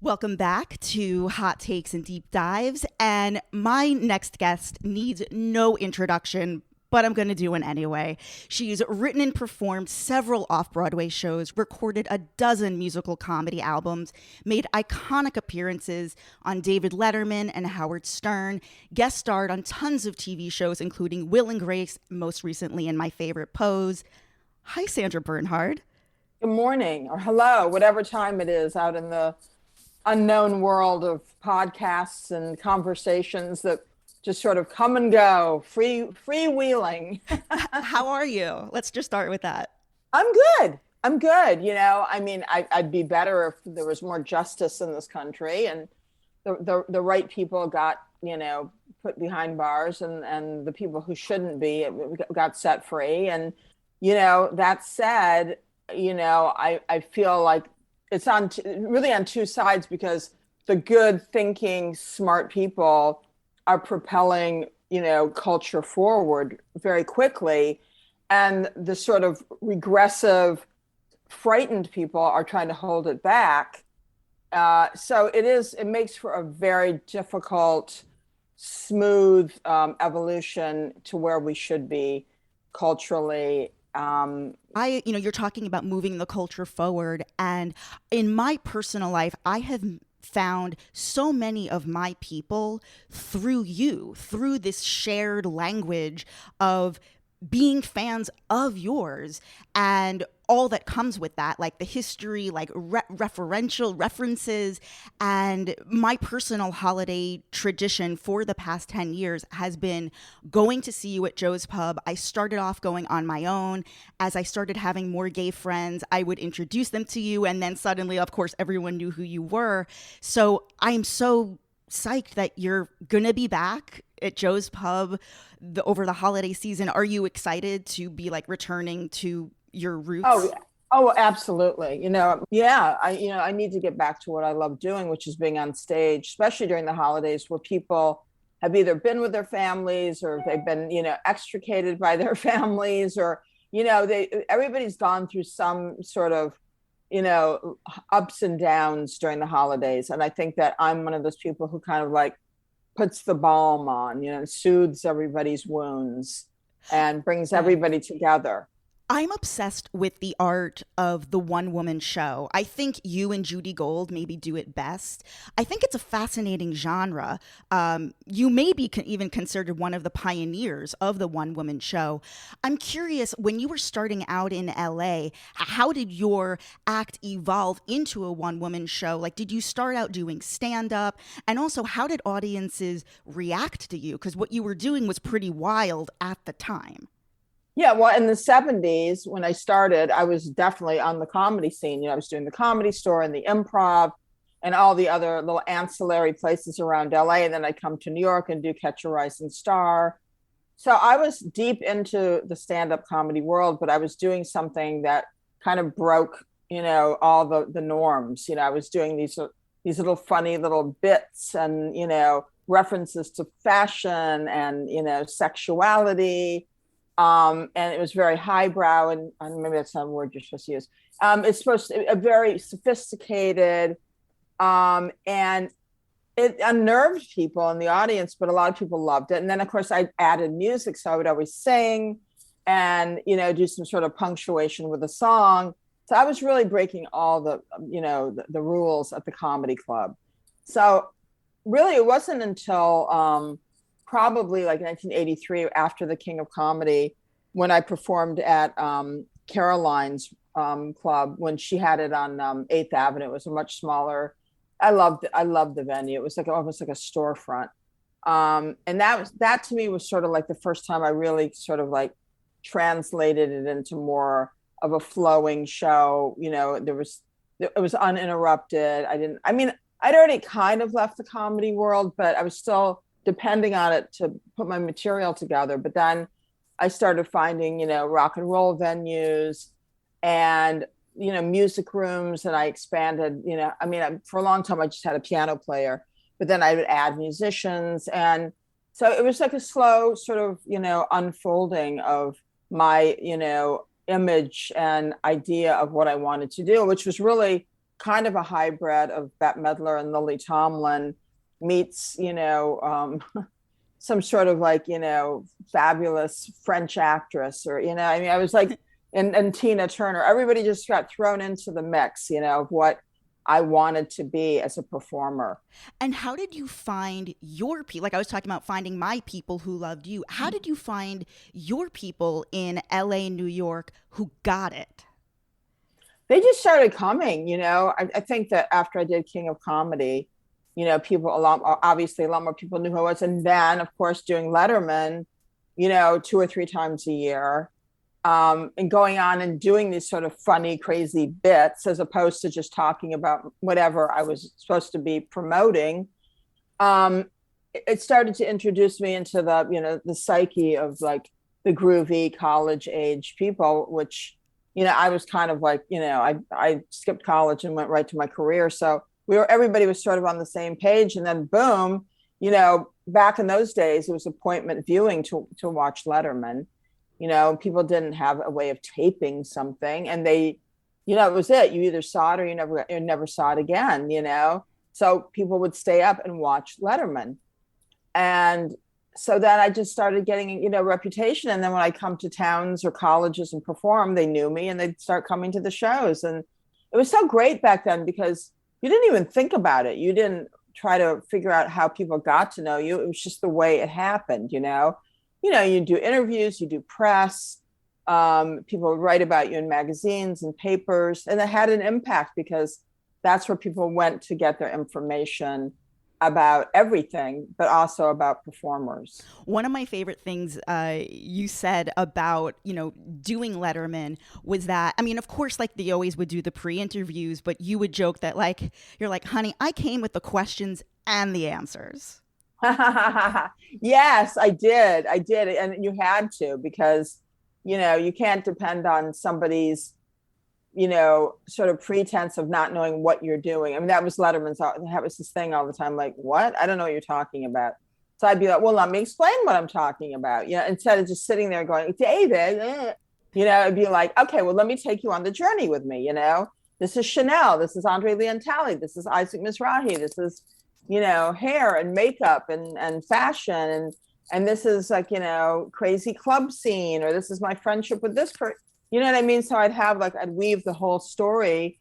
Welcome back to Hot Takes and Deep Dives. And my next guest needs no introduction, but I'm going to do one anyway. She's written and performed several off-Broadway shows, recorded a dozen musical comedy albums, made iconic appearances on David Letterman and Howard Stern, guest starred on tons of TV shows, including Will and Grace, most recently in My Favorite Pose. Hi, Sandra Bernhard. Good morning, or hello, whatever time it is out in the unknown world of podcasts and conversations that just sort of come and go, freewheeling. How are you? Let's just start with that. I'm good. I'm good. I'd be better if there was more justice in this country and the right people got, put behind bars and the people who shouldn't be got set free. And, that said, I feel like it's really on two sides, because the good thinking, smart people are propelling, culture forward very quickly. And the sort of regressive, frightened people are trying to hold it back. So it makes for a very difficult, smooth evolution to where we should be culturally. You're talking about moving the culture forward. And in my personal life, I have found so many of my people through this shared language of being fans of yours and all that comes with that, like the history, like referential references. And my personal holiday tradition for the past 10 years has been going to see you at Joe's Pub. I started off going on my own. As I started having more gay friends, I would introduce them to you. And then suddenly, of course, everyone knew who you were. So I'm so psyched that you're going to be back at Joe's Pub over the holiday season. Are you excited to be returning to your roots? Oh, absolutely. I need to get back to what I love doing, which is being on stage, especially during the holidays, where people have either been with their families or they've been, extricated by their families, or, everybody's gone through some sort of, ups and downs during the holidays. And I think that I'm one of those people who kind of puts the balm on, and soothes everybody's wounds and brings everybody together. I'm obsessed with the art of the one-woman show. I think you and Judy Gold maybe do it best. I think it's a fascinating genre. You may be even considered one of the pioneers of the one-woman show. I'm curious, when you were starting out in LA, how did your act evolve into a one-woman show? Did you start out doing stand-up? And also, how did audiences react to you? Because what you were doing was pretty wild at the time. Yeah, well, in the 70s, when I started, I was definitely on the comedy scene. I was doing the Comedy Store and the Improv and all the other little ancillary places around LA. And then I come to New York and do Catch a Rising Star. So I was deep into the stand-up comedy world, but I was doing something that kind of broke, all the norms. I was doing these little funny little bits and, references to fashion and, sexuality. And it was very highbrow, and maybe that's not a word you're supposed to use. It's supposed to be a very sophisticated, and it unnerved people in the audience, but a lot of people loved it. And then, of course, I added music, so I would always sing and, do some sort of punctuation with a song. So I was really breaking all the rules at the comedy club. So really, it wasn't until probably 1983, after the King of Comedy, when I performed at Caroline's club, when she had it on 8th Avenue. It was a much smaller. I loved the venue. It was almost like a storefront. And that to me was sort of the first time I really sort of translated it into more of a flowing show. It was uninterrupted. I'd already kind of left the comedy world, but I was still depending on it to put my material together. But then I started finding, rock and roll venues and, music rooms. And I expanded, for a long time, I just had a piano player, but then I would add musicians. And so it was a slow sort of, unfolding of my, image and idea of what I wanted to do, which was really kind of a hybrid of Bette Midler and Lily Tomlin meets, some sort of like, fabulous French actress, or, I mean, I was like, and Tina Turner, everybody just got thrown into the mix, of what I wanted to be as a performer. And how did you find your people? Like I was talking about finding my people who loved you. How did you find your people in LA, New York, who got it? They just started coming, I think that after I did King of Comedy, people obviously a lot more people knew who I was. And then, of course, doing Letterman, 2 or 3 times a year, and going on and doing these sort of funny, crazy bits, as opposed to just talking about whatever I was supposed to be promoting. It started to introduce me into the psyche of like the groovy college age people, which, I was kind of like, I skipped college and went right to my career. So everybody was sort of on the same page. And then boom, back in those days, it was appointment viewing to watch Letterman. People didn't have a way of taping something, and it was it. You either saw it or you never saw it again, So people would stay up and watch Letterman. And so then I just started getting, reputation. And then when I come to towns or colleges and perform, they knew me and they'd start coming to the shows. And it was so great back then because you didn't even think about it. You didn't try to figure out how people got to know you. It was just the way it happened, you do interviews, you do press, people would write about you in magazines and papers, and it had an impact because that's where people went to get their information about everything, but also about performers. One of my favorite things you said about, doing Letterman was that, I mean, of course, like they always would do the pre-interviews, but you would joke that like, you're like, honey, I came with the questions and the answers. Yes, I did. And you had to, because, you can't depend on somebody's, sort of pretense of not knowing what you're doing. I mean, that was his thing all the time. Like, what? I don't know what you're talking about. So I'd be like, well, let me explain what I'm talking about. Instead of just sitting there going, David, it'd be like, okay, well, let me take you on the journey with me. This is Chanel. This is Andre Leontali. This is Isaac Mizrahi. This is, hair and makeup and fashion. And this is like, crazy club scene, or this is my friendship with this person. You know what I mean? So I'd weave the whole story,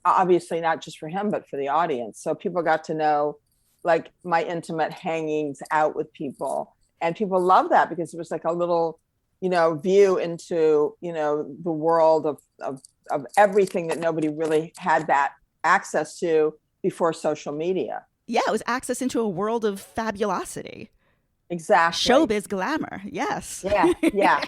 obviously not just for him, but for the audience. So people got to know like my intimate hangings out with people, and people love that because it was like a little, view into, the world of everything that nobody really had that access to before social media. Yeah, it was access into a world of fabulosity. Exactly. Showbiz glamour. Yes. Yeah.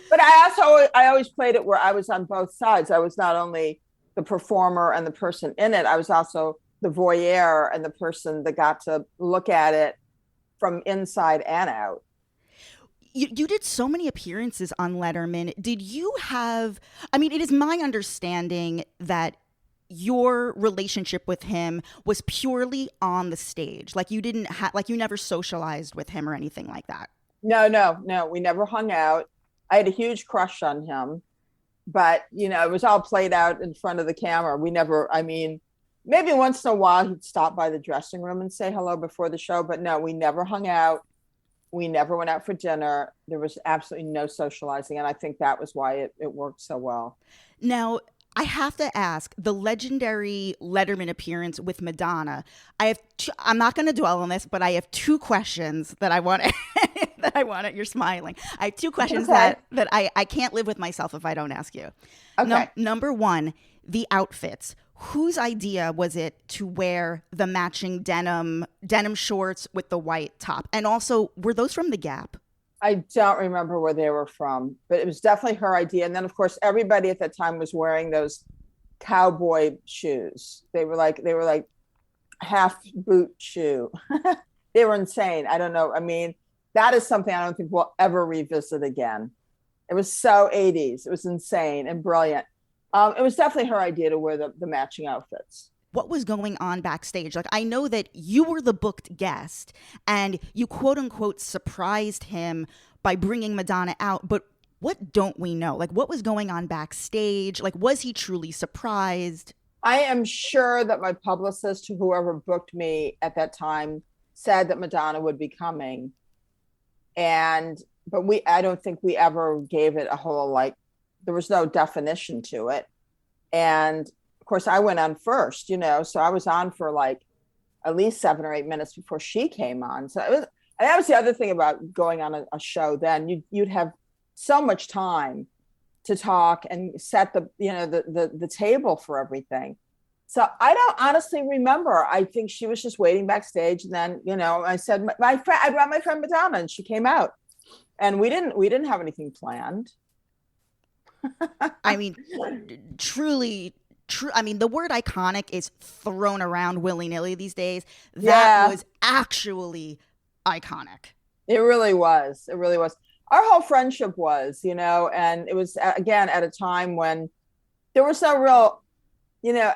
But I always played it where I was on both sides. I was not only the performer and the person in it, I was also the voyeur and the person that got to look at it from inside and out. You did so many appearances on Letterman. Did you have, I mean, it is my understanding that your relationship with him was purely on the stage. Like you didn't you never socialized with him or anything like that. No. We never hung out. I had a huge crush on him, but it was all played out in front of the camera. Maybe once in a while he'd stop by the dressing room and say hello before the show, but no, we never hung out. We never went out for dinner. There was absolutely no socializing. And I think that was why it worked so well. Now, I have to ask, the legendary Letterman appearance with Madonna. I'm not going to dwell on this, but I have 2 questions that I want. You're smiling. I have 2 questions that I can't live with myself if I don't ask you. Okay. Number 1, the outfits. Whose idea was it to wear the matching denim shorts with the white top? And also, were those from the Gap? I don't remember where they were from, but it was definitely her idea. And then, of course, everybody at that time was wearing those cowboy shoes. They were like half boot shoe. They were insane. I don't know. I mean, that is something I don't think we'll ever revisit again. It was so 80s. It was insane and brilliant. It was definitely her idea to wear the matching outfits. What was going on backstage? Like, I know that you were the booked guest and you quote unquote surprised him by bringing Madonna out. But what don't we know? Like, what was going on backstage? Like, was he truly surprised? I am sure that my publicist, whoever booked me at that time, said that Madonna would be coming. And but I don't think we ever gave it a whole, like, there was no definition to it. And of course I went on first, so I was on for like at least 7 or 8 minutes before she came on. So it was, and that was the other thing about going on a show. Then you'd have so much time to talk and set the table for everything. So I don't honestly remember. I think she was just waiting backstage, and then I said, my friend, I brought my friend Madonna, and she came out, and we didn't have anything planned. I mean, truly, true. I mean, the word iconic is thrown around willy nilly these days. That Yeah, was actually iconic. it really was. It really was. Our whole friendship was, and it was, again, at a time when there was no real, you know,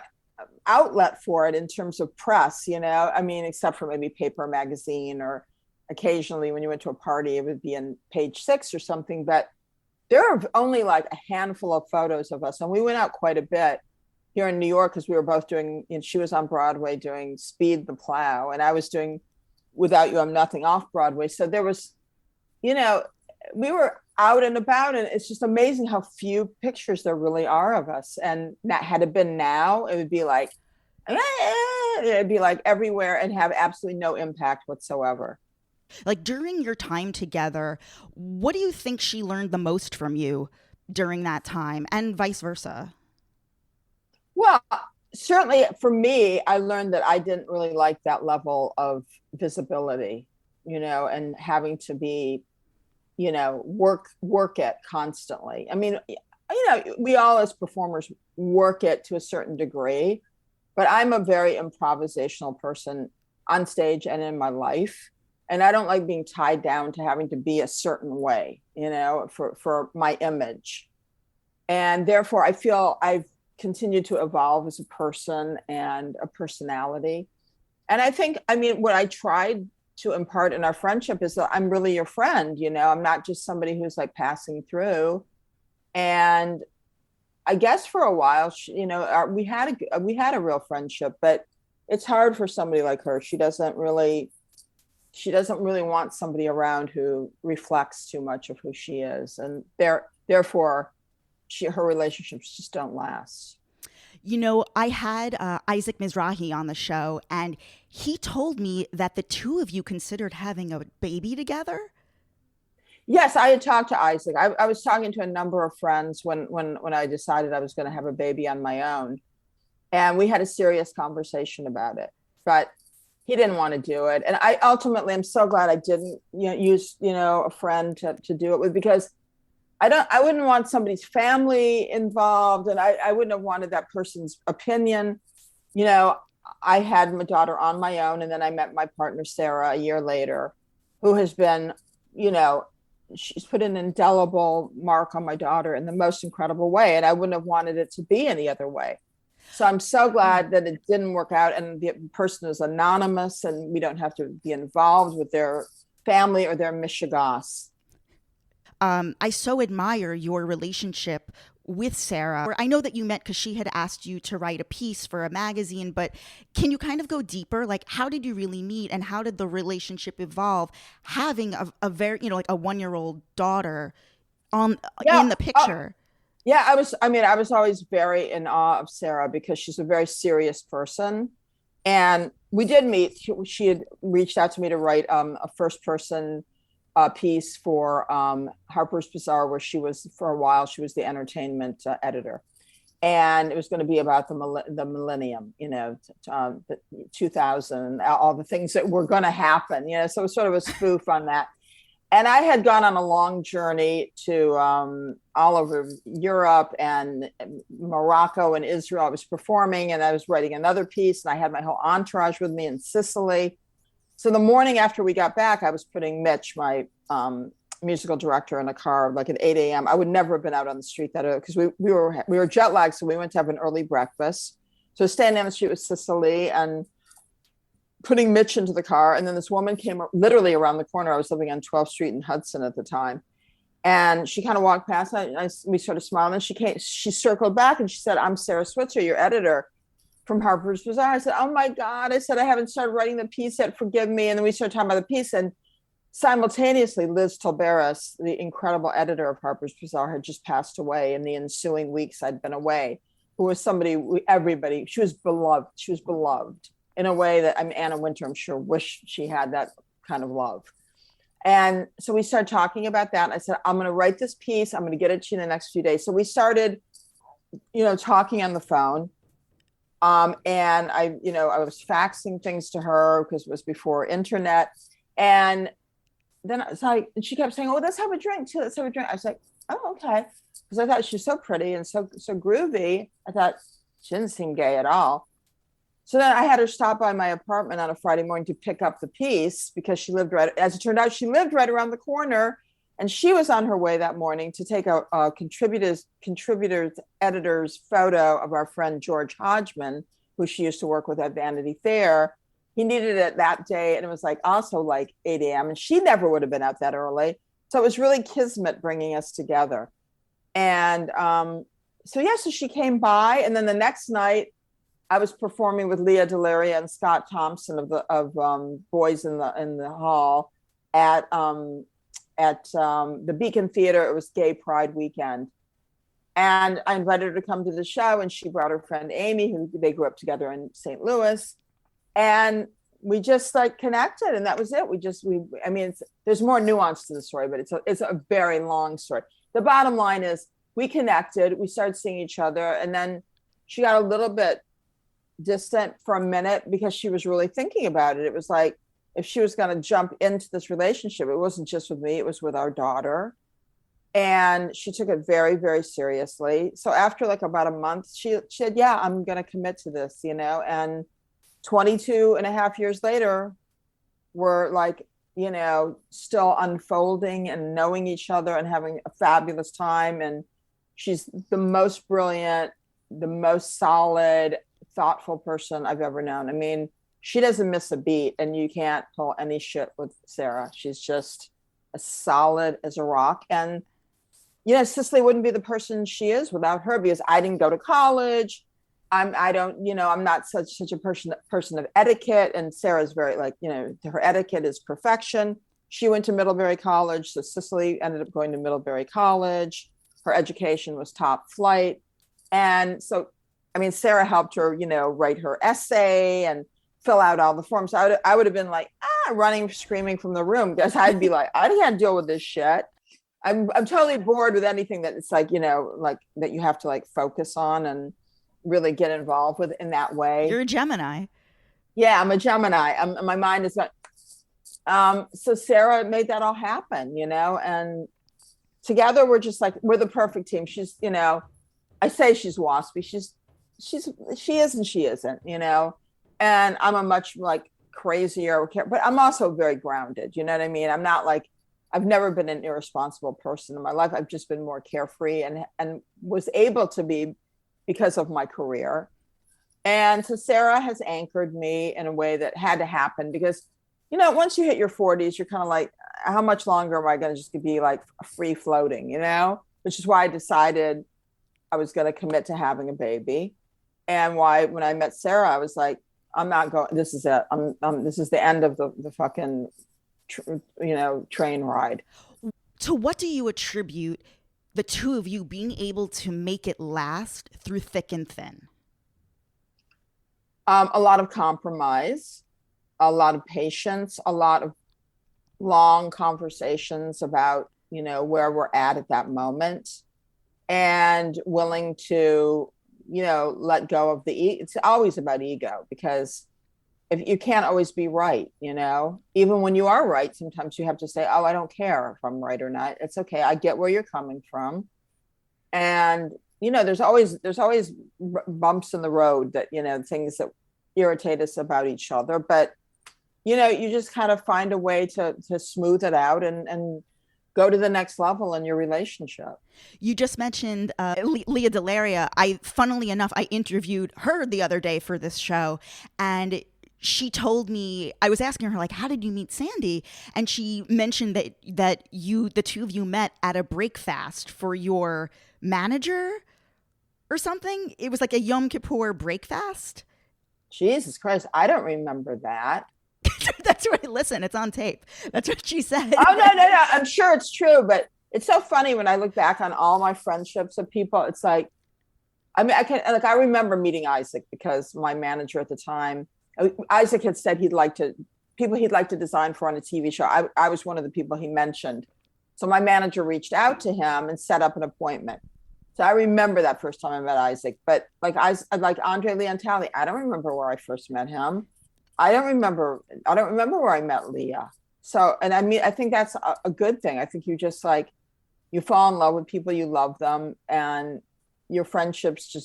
outlet for it in terms of press, I mean, except for maybe paper magazine, or occasionally when you went to a party, it would be in Page Six or something. But there are only like a handful of photos of us. And we went out quite a bit here in New York because we were both doing, she was on Broadway doing Speed the Plow, and I was doing Without You, I'm Nothing off Broadway. So there was, we were out and about, and it's just amazing how few pictures there really are of us. And that, had it been now, it would be like, it'd be like everywhere and have absolutely no impact whatsoever. Like during your time together, what do you think she learned the most from you during that time, and vice versa? Well, certainly for me, I learned that I didn't really like that level of visibility, and having to be, work it constantly. I mean, we all as performers work it to a certain degree, but I'm a very improvisational person on stage and in my life. And I don't like being tied down to having to be a certain way, for my image. And therefore, I feel I've continued to evolve as a person and a personality. And I think, I mean, what I tried to impart in our friendship is that I'm really your friend. I'm not just somebody who's like passing through. And I guess for a while, we had a real friendship, but it's hard for somebody like her. She doesn't really want somebody around who reflects too much of who she is, and therefore, her relationships just don't last. I had Isaac Mizrahi on the show, and he told me that the two of you considered having a baby together. Yes, I had talked to Isaac. I was talking to a number of friends when I decided I was going to have a baby on my own, and we had a serious conversation about it. But he didn't want to do it, and I ultimately, I'm so glad I didn't use a friend to do it with, because I wouldn't want somebody's family involved, and I wouldn't have wanted that person's opinion. I had my daughter on my own, and then I met my partner Sara a year later, who has been, she's put an indelible mark on my daughter in the most incredible way, and I wouldn't have wanted it to be any other way. So I'm so glad that it didn't work out, and the person is anonymous, and we don't have to be involved with their family or their mishigas. I so admire your relationship with Sara. I know that you met because she had asked you to write a piece for a magazine, but can you kind of go deeper? Like, how did you really meet, and how did the relationship evolve, having a very, like a 1-year-old daughter in the picture? Yeah, I was always very in awe of Sara because she's a very serious person. And we did meet. She had reached out to me to write a first person piece for Harper's Bazaar, where for a while, she was the entertainment editor. And it was going to be about the millennium, the 2000, all the things that were going to happen, so it was sort of a spoof on that. And I had gone on a long journey to all over Europe and Morocco and Israel. I was performing, and I was writing another piece, and I had my whole entourage with me in Sicily. So the morning after we got back, I was putting Mitch, my musical director, in a car like at 8 a.m. I would never have been out on the street that early because we were jet lagged, so we went to have an early breakfast. So standing on the street with Sicily and putting Mitch into the car. And then this woman came literally around the corner. I was living on 12th Street in Hudson at the time. And she kind of walked past, and we sort of smiled. And she circled back and she said, "I'm Sara Switzer, your editor." from Harper's Bazaar. I said, oh my God. I said, I haven't started writing the piece yet. Forgive me. And then we started talking about the piece. And simultaneously, Liz Tilberis, the incredible editor of Harper's Bazaar, had just passed away in the ensuing weeks I'd been away, who was somebody, everybody, she was beloved. She was beloved in a way that, I mean, Anna Wintour, I'm sure, wished she had that kind of love. And so we started talking about that. And I said, I'm going to write this piece. I'm going to get it to you in the next few days. So we started, talking on the phone. And I was faxing things to her because it was before internet. And then I was like, and she kept saying, oh, let's have a drink too. Let's have a drink. I was like, oh, okay. Because I thought she was so pretty and so groovy. I thought she didn't seem gay at all. So then I had her stop by my apartment on a Friday morning to pick up the piece because she lived as it turned out, she lived right around the corner. And she was on her way that morning to take a contributor's editor's photo of our friend George Hodgman, who she used to work with at Vanity Fair. He needed it that day. And it was also 8 a.m. And she never would have been out that early. So it was really kismet bringing us together. And so she came by. And then the next night, I was performing with Leah Delaria and Scott Thompson of Boys in the Hall at the Beacon Theater. It was Gay Pride weekend. And I invited her to come to the show, and she brought her friend Amy, who they grew up together in St. Louis. And we just connected, and that was it. There's more nuance to the story, but it's a very long story. The bottom line is we connected, we started seeing each other, and then she got a little bit distant for a minute because she was really thinking about it. It was like, if she was going to jump into this relationship, it wasn't just with me, it was with our daughter. And she took it very, very seriously. So after about a month, she said, yeah, I'm going to commit to this, and 22 and a half years later, we're still unfolding and knowing each other and having a fabulous time. And she's the most brilliant, the most solid, thoughtful person I've ever known. I mean, she doesn't miss a beat, and you can't pull any shit with Sara. She's just as solid as a rock. And, Cicely wouldn't be the person she is without her, because I didn't go to college. I'm not such a person of etiquette. And Sarah's very her etiquette is perfection. She went to Middlebury College. So Cicely ended up going to Middlebury College. Her education was top flight. And so, Sara helped her, write her essay and fill out all the forms. I would have been running, screaming from the room, because I'd be like, I can't deal with this shit. I'm totally bored with anything that it's that you have to focus on and really get involved with in that way. You're a Gemini. Yeah, I'm a Gemini. My mind is not. So Sara made that all happen, and together we're just we're the perfect team. She's, I say she's waspy. She is and she isn't, and I'm a much crazier, but I'm also very grounded. You know what I mean? I'm not I've never been an irresponsible person in my life. I've just been more carefree and was able to be because of my career. And so Sara has anchored me in a way that had to happen, because, once you hit your 40s, you're kind of how much longer am I going to just be free floating, which is why I decided I was going to commit to having a baby. And why, when I met Sara, I was like, I'm not going, this is it. This is the end of the fucking, train ride. To what do you attribute the two of you being able to make it last through thick and thin? A lot of compromise, a lot of patience, a lot of long conversations about, where we're at that moment, and willing to, let go of it's always about ego, because if you can't always be right, even when you are right, sometimes you have to say, oh, I don't care if I'm right or not. It's okay. I get where you're coming from. And, there's always bumps in the road that, things that irritate us about each other. But, you just kind of find a way to smooth it out and go to the next level in your relationship. You just mentioned Leah Delaria. Funnily enough, I interviewed her the other day for this show, and she told me, I was asking her, how did you meet Sandy? And she mentioned that the two of you met at a break fast for your manager or something. It was a Yom Kippur break fast. Jesus Christ, I don't remember that. That's right. Listen, it's on tape. That's what she said. Oh, no. I'm sure it's true, but it's so funny when I look back on all my friendships of people. It's like, I mean, I remember meeting Isaac because my manager at the time, Isaac had said he'd like to design for on a TV show. I was one of the people he mentioned. So my manager reached out to him and set up an appointment. So I remember that first time I met Isaac, but like Andre Leontali, I don't remember where I first met him. I don't remember where I met Leah. So, and I mean, I think that's a good thing. I think you just like, you fall in love with people, you love them, and your friendships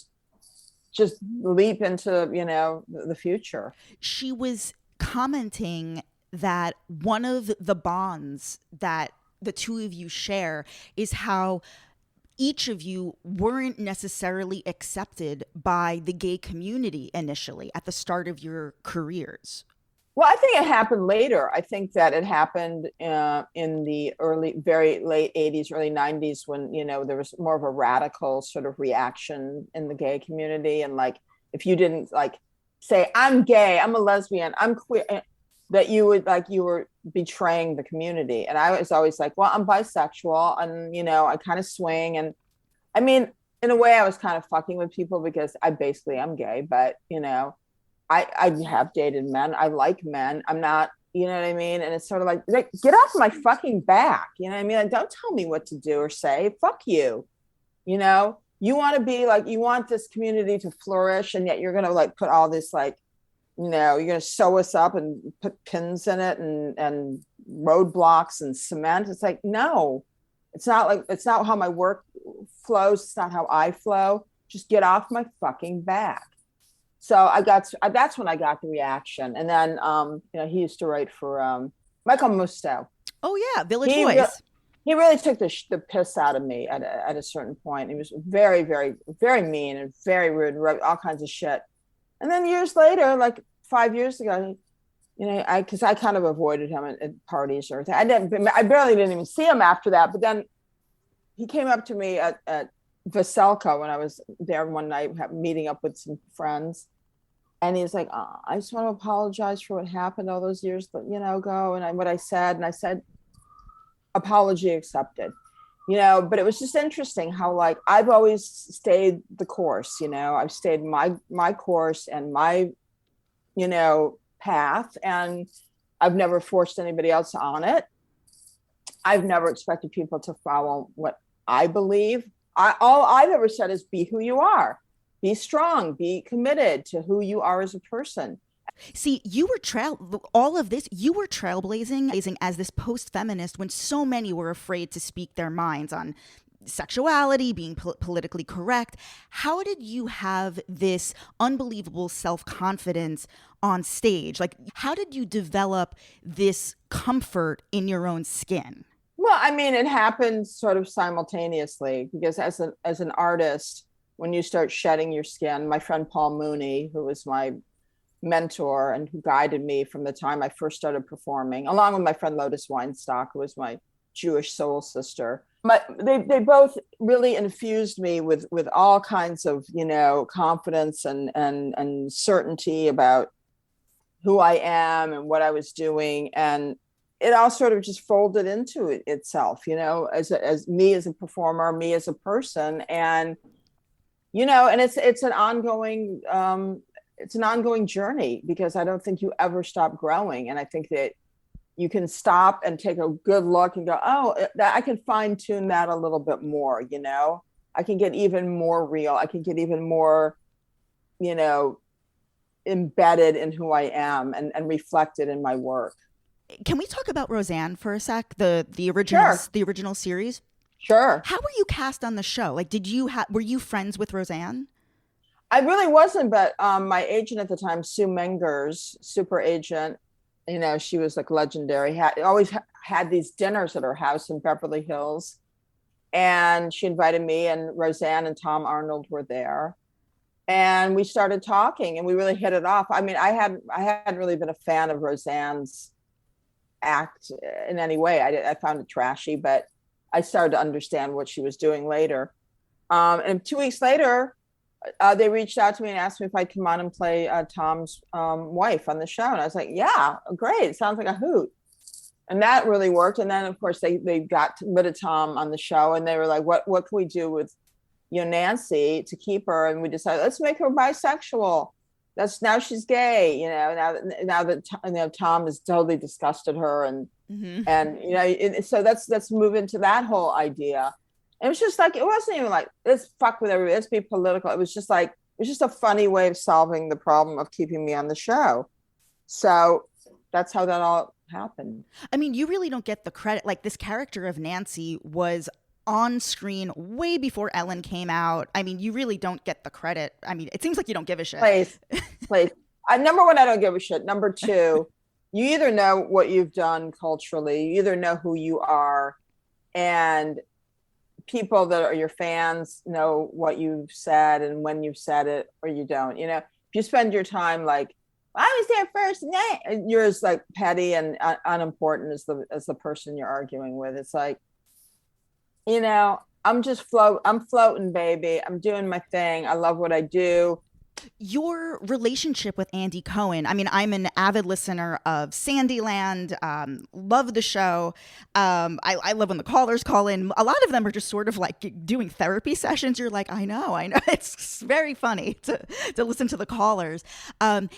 just leap into, you know, the future. She was commenting that one of the bonds that the two of you share is how each of you weren't necessarily accepted by the gay community initially at the start of your careers. Well, I think it happened later. I think that it happened in the very late 80s, early 90s, when, you know, there was more of a radical sort of reaction in the gay community. And like, if you didn't like say, I'm gay, I'm a lesbian, I'm queer, that you were betraying the community. And I was always like, well, I'm bisexual and, you know, I kind of swing. And I mean, in a way I was kind of fucking with people because I basically am gay, but, you know, I have dated men. I like men. I'm not, you know what I mean? And it's sort of like, get off my fucking back. You know what I mean? Like, don't tell me what to do or say. Fuck you. You know, you want to be like, you want this community to flourish, and yet you're going to like put all this like, you know, you're going to sew us up and put pins in it and roadblocks and cement. It's like, no, it's not how my work flows. It's not how I flow. Just get off my fucking back. So that's when I got the reaction. And then, you know, he used to write for Michael Musto. Oh yeah, Village Voice. He really took the piss out of me at a certain point. He was very, very, very mean and very rude, and wrote all kinds of shit. And then years later, like 5 years ago, you know, because I kind of avoided him at parties or anything. I barely didn't even see him after that. But then he came up to me at Veselka when I was there one night meeting up with some friends, and he's like, oh, I just want to apologize for what happened all those years, you know, ago, and what I said, apology accepted, you know. But it was just interesting how like I've always stayed the course, you know. I've stayed my course and my, you know, path, and I've never forced anybody else on it. I've never expected people to follow what I believe. All I've ever said is be who you are, be strong, be committed to who you are as a person. See, you were trailblazing as this post-feminist when so many were afraid to speak their minds on sexuality, being politically correct. How did you have this unbelievable self-confidence on stage? Like, how did you develop this comfort in your own skin? Well, I mean, it happened sort of simultaneously because as an artist, when you start shedding your skin, my friend Paul Mooney, who was my mentor and who guided me from the time I first started performing, along with my friend Lotus Weinstock, who was my Jewish soul sister, but they both really infused me with all kinds of, you know, confidence and certainty about who I am and what I was doing. And it all sort of just folded into itself, you know, as me as a performer, me as a person. And, you know, and it's an ongoing journey, because I don't think you ever stop growing. And I think that you can stop and take a good look and go, oh, I can fine tune that a little bit more, you know, I can get even more real. I can get even more, you know, embedded in who I am and reflected in my work. Can we talk about Roseanne for a sec? The original Sure. The original series. Sure. How were you cast on the show? Like, were you friends with Roseanne? I really wasn't, but my agent at the time, Sue Mengers, super agent, you know, she was like legendary. Always had these dinners at her house in Beverly Hills, and she invited me, and Roseanne and Tom Arnold were there, and we started talking, and we really hit it off. I mean, I hadn't really been a fan of Roseanne's act in any way. I found it trashy, but I started to understand what she was doing later. And 2 weeks later, they reached out to me and asked me if I'd come on and play Tom's wife on the show. And I was like, yeah, great. It sounds like a hoot. And that really worked. And then, of course, they got rid of Tom on the show, and they were like, what can we do with, Nancy to keep her? And we decided, let's make her bisexual. Now she's gay, now that Tom has totally disgusted her. And, so let's move into that whole idea. And it was just like, it wasn't even like, let's fuck with everybody, let's be political. It was just a funny way of solving the problem of keeping me on the show. So that's how that all happened. I mean, you really don't get the credit. Like, this character of Nancy was on screen way before Ellen came out. I mean, you really don't get the credit. I mean, it seems like you don't give a shit. Please. Number one, I don't give a shit. Number two, you either know what you've done culturally, you either know who you are, and people that are your fans know what you've said and when you've said it, or you don't. If you spend your time like, I was there first, and you're as like petty and unimportant as the person you're arguing with. It's like, I'm floating, baby. I'm doing my thing. I love what I do. Your relationship with Andy Cohen. I mean, I'm an avid listener of Sandyland. Love the show. I love when the callers call in. A lot of them are just sort of like doing therapy sessions. You're like, I know. It's very funny to listen to the callers.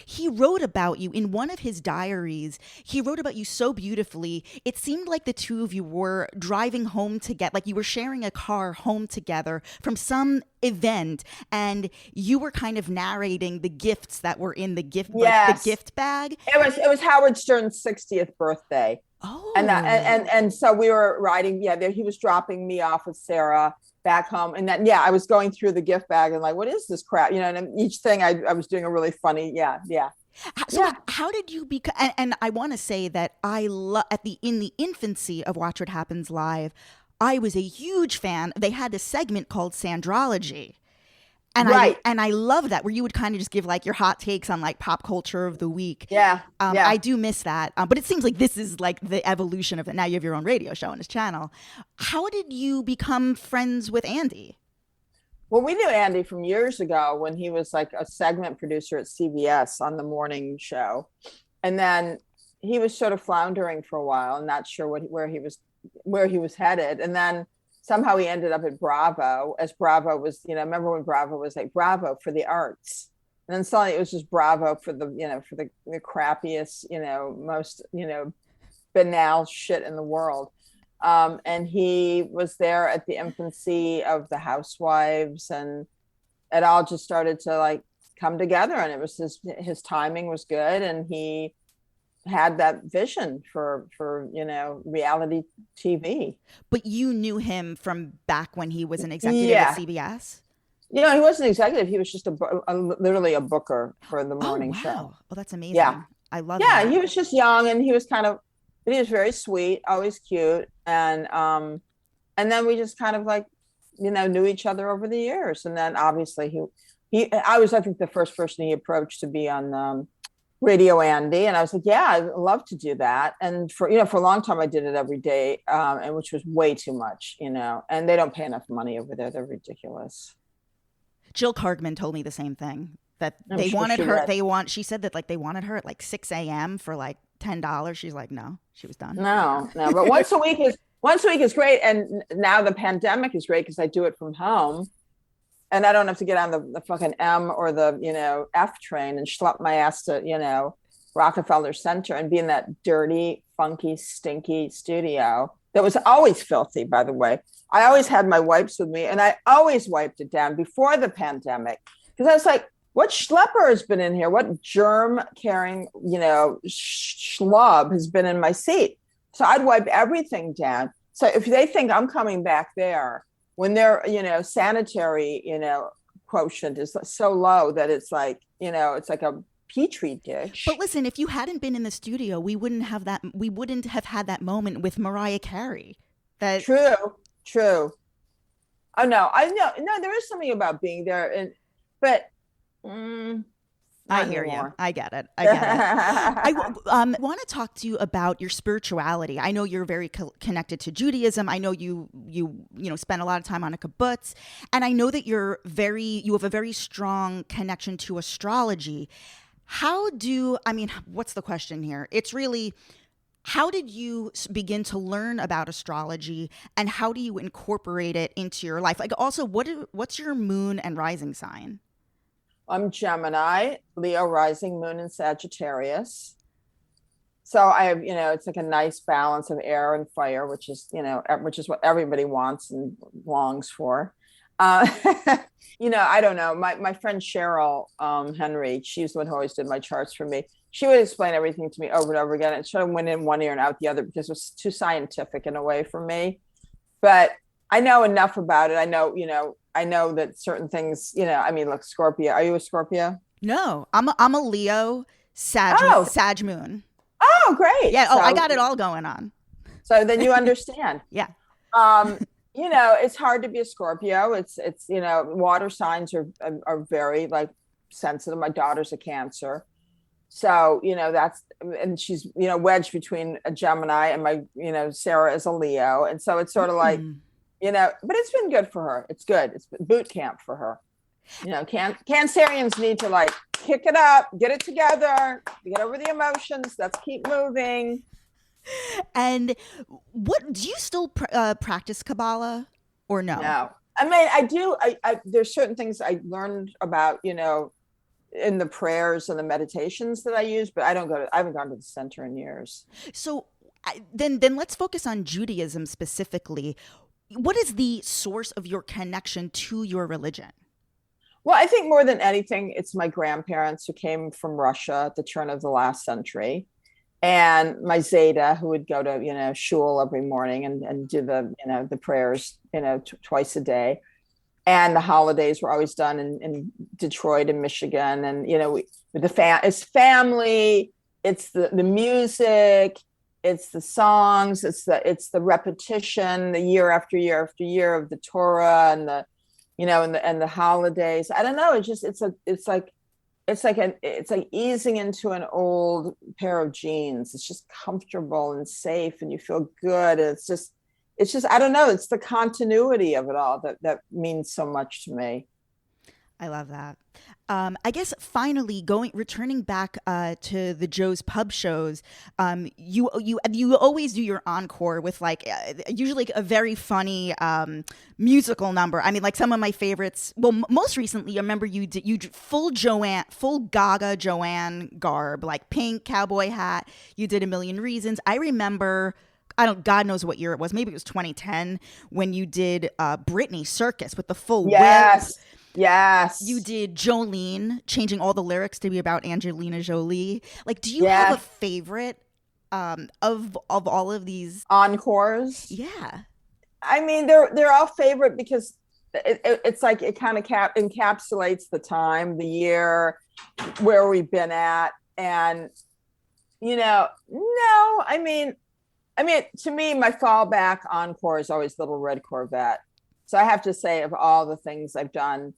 He wrote about you in one of his diaries. He wrote about you so beautifully. It seemed like the two of you were driving home together, like you were sharing a car home together from some event, and you were kind of narrating the gifts that were in the gift, yes. Like the gift bag. It was Howard Stern's 60th birthday. Oh, and so we were riding. Yeah, he was dropping me off with Sara back home, and then I was going through the gift bag and like, what is this crap? And each thing I was doing a really funny, So how did you become? And I want to say that I love in the infancy of Watch What Happens Live, I was a huge fan. They had a segment called Sandrology. And I love that, where you would kind of just give like your hot takes on like pop culture of the week. Yeah. I do miss that. But it seems like this is like the evolution of it. Now you have your own radio show on his channel. How did you become friends with Andy? Well, we knew Andy from years ago when he was like a segment producer at CBS on the morning show. And then he was sort of floundering for a while and not sure where he was headed. And then somehow he ended up at Bravo, as Bravo was, remember when Bravo was like Bravo for the arts. And then suddenly it was just Bravo for the, for the crappiest, most, banal shit in the world. And he was there at the infancy of the Housewives, and it all just started to like come together, and it was his timing was good, and he had that vision for reality TV. But you knew him from back when he was an executive at CBS? He wasn't an executive. He was just literally a booker for the morning show. Well, that's amazing. Yeah. I love that. Yeah, he was just young, and he was but he was very sweet, always cute. And then we just kind of like, knew each other over the years. And then obviously I was, I think, the first person he approached to be on Radio Andy. And I was like, yeah, I'd love to do that. And for a long time I did it every day, and which was way too much, and they don't pay enough money over there. They're ridiculous. Jill Kargman told me the same thing, that she said that like they wanted her at like 6 a.m. for like $10. She's like, no, she was done. No, but once a week is great. And now the pandemic is great because I do it from home. And I don't have to get on the fucking M or the, F train and schlep my ass to, Rockefeller Center and be in that dirty, funky, stinky studio that was always filthy, by the way. I always had my wipes with me, and I always wiped it down before the pandemic, because I was like, what schlepper has been in here? What germ-carrying, schlub has been in my seat? So I'd wipe everything down. So if they think I'm coming back there, when their, sanitary, quotient is so low that it's like, it's like a petri dish. But listen, if you hadn't been in the studio, we wouldn't have had that moment with Mariah Carey. True. Oh no, I know. No, there is something about being there, but I Not hear you. anymore. I get it. I get it. I want to talk to you about your spirituality. I know you're very connected to Judaism. I know you spend a lot of time on a kibbutz, and I know that you have a very strong connection to astrology. What's the question here? It's really, how did you begin to learn about astrology, and how do you incorporate it into your life? Like, also, what's your moon and rising sign? I'm Gemini, Leo rising, moon in Sagittarius. So I have, it's like a nice balance of air and fire, which is what everybody wants and longs for. Uh, I don't know. My friend Cheryl Henry, she's the one who always did my charts for me. She would explain everything to me over and over again. It sort of went in one ear and out the other because it was too scientific in a way for me. But I know enough about it. I know that certain things, look, Scorpio. Are you a Scorpio? No, I'm a Leo, Sag moon. Oh, great. Yeah. I got it all going on. So then you understand. Yeah. It's hard to be a Scorpio. It's water signs are very like sensitive. My daughter's a Cancer. So, and she's, wedged between a Gemini and my, Sara is a Leo. And so it's sort of like, but it's been good for her. It's good. It's boot camp for her. Cancerians need to like kick it up, get it together, get over the emotions. Let's keep moving. And what do you still practice Kabbalah or no? No, I mean, I do. There's certain things I learned about, in the prayers and the meditations that I use, but I haven't gone to the center in years. So then let's focus on Judaism specifically. What is the source of your connection to your religion? Well, I think more than anything, it's my grandparents who came from Russia at the turn of the last century. And my Zeta, who would go to, shul every morning and do the prayers, twice a day. And the holidays were always done in Detroit and Michigan. And, it's family, it's the music, it's the songs, it's the repetition, the year after year after year of the Torah and the, and the holidays. I don't know. It's like easing into an old pair of jeans. It's just comfortable and safe and you feel good. It's just, I don't know. It's the continuity of it all that means so much to me. I love that. I guess finally returning back to the Joe's Pub shows, you always do your encore with usually a very funny musical number. I mean, like some of my favorites. Well, most recently, I remember you full Gaga Joanne garb, like pink cowboy hat. You did A Million Reasons. I remember. God knows what year it was. Maybe it was 2010 when you did Britney Circus with the full yes. whip. Yes. You did Jolene, changing all the lyrics to be about Angelina Jolie. Like, do you have a favorite of all of these encores? Yeah. I mean, they're all favorite because it's like it kind of encapsulates the time, the year, where we've been at. And, to me, my fallback encore is always Little Red Corvette. So I have to say, of all the things I've done,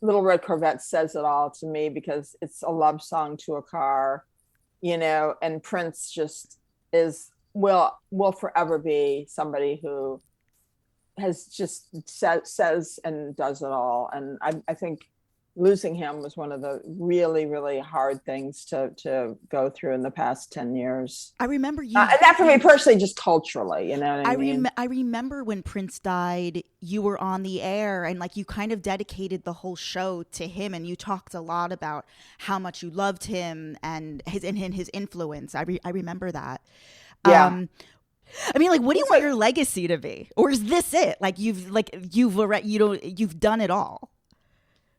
Little Red Corvette says it all to me because it's a love song to a car, and Prince just will forever be somebody who has just says and does it all. And I think losing him was one of the really, really hard things to go through in the past 10 years. I remember you. And that for me personally, just culturally, you know what I mean? I remember when Prince died, you were on the air and you kind of dedicated the whole show to him. And you talked a lot about how much you loved him and his influence. I remember that. Yeah. What do you want your legacy to be? Or is this it? You've done it all.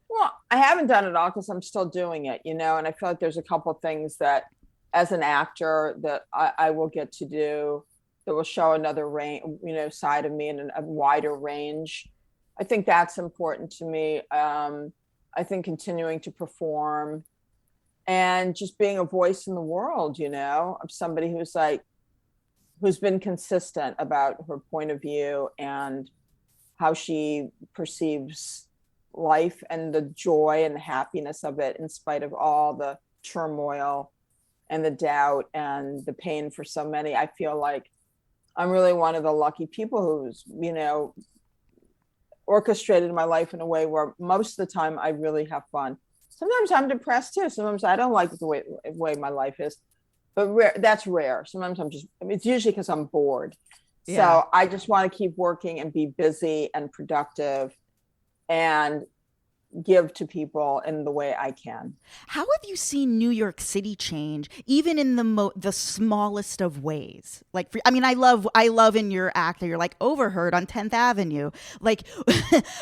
Well, I haven't done it all because I'm still doing it, and I feel like there's a couple things that as an actor that I will get to do that will show another side of me in a wider range. I think that's important to me. I think continuing to perform and just being a voice in the world, of somebody who's been consistent about her point of view and how she perceives life and the joy and the happiness of it, in spite of all the turmoil and the doubt and the pain for so many. I feel like I'm really one of the lucky people who's, orchestrated my life in a way where most of the time I really have fun. Sometimes I'm depressed too. Sometimes I don't like the way my life is, but that's rare. Sometimes it's usually because I'm bored. Yeah. So I just want to keep working and be busy and productive and give to people in the way I can. How have you seen New York City change, even in the smallest of ways? Like, I love in your act that you're like overheard on 10th Avenue. Like,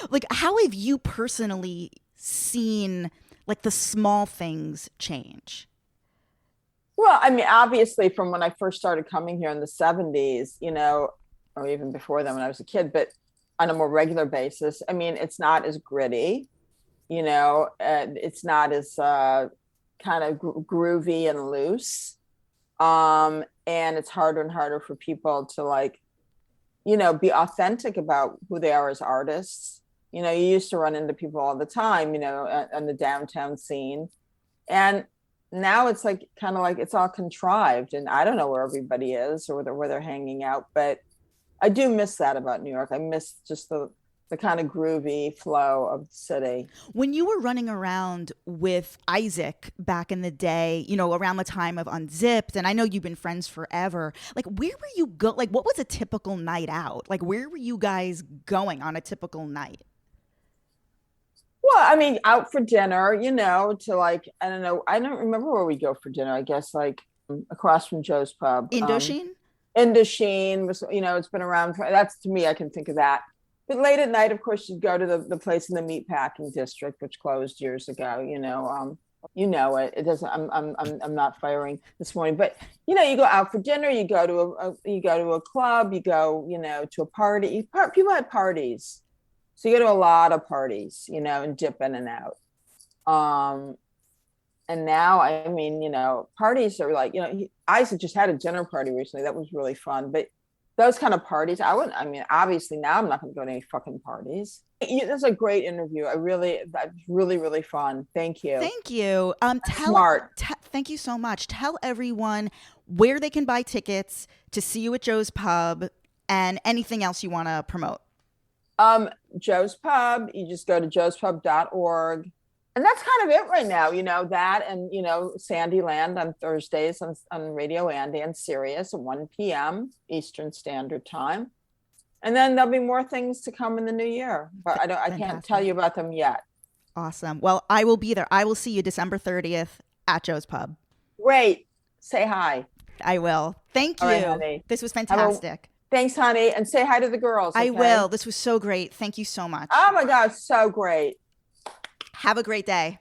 like how have you personally seen like the small things change? Well, I mean, obviously, from when I first started coming here in the 70s, or even before then when I was a kid, but on a more regular basis, I mean, it's not as gritty. It's not as kind of groovy and loose. And it's harder and harder for people to be authentic about who they are as artists. You used to run into people all the time, on the downtown scene. And now it's kind of like it's all contrived, and I don't know where everybody is or where they're hanging out, but I do miss that about New York. I miss just the kind of groovy flow of the city. When you were running around with Isaac back in the day, around the time of Unzipped, and I know you've been friends forever, like where were you like what was a typical night out? Like where were you guys going on a typical night? Well, I mean, out for dinner, to I don't know. I don't remember where we go for dinner. I guess across from Joe's Pub. Indochine? Indochine was, it's been around. That's, to me, I can think of that. But late at night, of course, you'd go to the place in the meatpacking district, which closed years ago. It. It doesn't. I'm not firing this morning, but you go out for dinner. You go to a club. You go, to a party. People had parties. So you go to a lot of parties, and dip in and out. And now, I mean, parties are like, Isaac just had a dinner party recently. That was really fun. But those kind of parties, obviously now I'm not going to go to any fucking parties. That's a great interview. That's really, really fun. Thank you. Thank you. Smart. Thank you so much. Tell everyone where they can buy tickets to see you at Joe's Pub and anything else you want to promote. Joe's Pub, you just go to joespub.org. And that's kind of it right now, that and, Sandyland on Thursdays on Radio Andy and Sirius at 1 p.m. Eastern Standard Time. And then there'll be more things to come in the new year, but I can't tell you about them yet. Awesome. Well, I will be there. I will see you December 30th at Joe's Pub. Great. Say hi. I will. Thank you. All right, honey. This was fantastic. Thanks, honey. And say hi to the girls. Okay? I will. This was so great. Thank you so much. Oh, my God. So great. Have a great day.